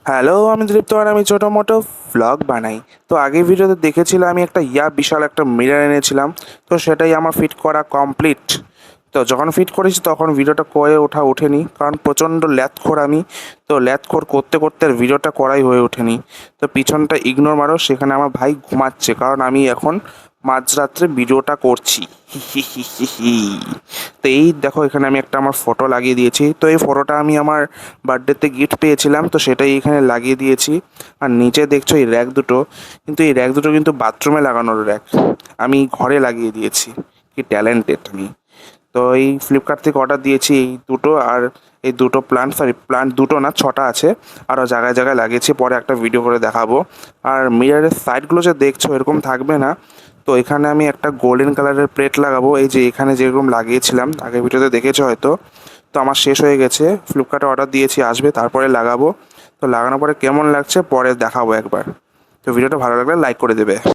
Hello, আমি দৃপ্ত আর আমি ছোটো মোটো ভ্লগ বানাই। তো আগের ভিডিওতে দেখেছিলাম আমি একটা বিশাল একটা মিরর এনেছিলাম। তো সেটাই আমার ফিট করা কমপ্লিট। তো যখন ফিট করেছি তখন ভিডিওটা করে ওঠেনি, কারণ প্রচণ্ড ল্যাদখোর আমি। তো ল্যাদখোর করতে করতে আর ভিডিওটা করাই হয়ে ওঠেনি। তো পিছনটা ইগনোর মারো, সেখানে আমার ভাই ঘুমাচ্ছে, কারণ আমি এখন মাঝরাত্রে ভিডিওটা করছি। হি হি হি হি হি। তো এই দেখো, এখানে আমি একটা আমার ফটো লাগিয়ে দিয়েছি। তো এই ফটোটা আমি আমার বার্থডেতে গিফট পেয়েছিলাম, তো সেটাই এখানে লাগিয়ে দিয়েছি। আর নিচে দেখছো এই র্যাক দুটো, কিন্তু এই র্যাক দুটো কিন্তু বাথরুমে লাগানোর র্যাক, আমি ঘরে লাগিয়ে দিয়েছি। কি ট্যালেন্টেড আমি! তো এই ফ্লিপকার্ট থেকে অর্ডার দিয়েছি এই দুটো, আর এই দুটো প্লান্ট দুটো না, ছটা আছে। আরও জায়গায় জায়গায় লাগিয়েছি, পরে একটা ভিডিও করে দেখাবো। আর মিররের সাইডগুলো যে দেখছো এরকম থাকবে না। তো এখানে আমি একটা গোল্ডেন কালারের প্লেট লাগাবো, এই যে এখানে যেরকম লাগিয়েছিলাম আগের ভিডিওতে দেখেছো হয়তো। তো আমার শেষ হয়ে গেছে, ফ্লিপকার্টে অর্ডার দিয়েছি, আসবে, তারপরে লাগাবো। তো লাগানোর পরে কেমন লাগছে পরে দেখাবো একবার। তো ভিডিওটা ভালো লাগলে লাইক করে দেবে।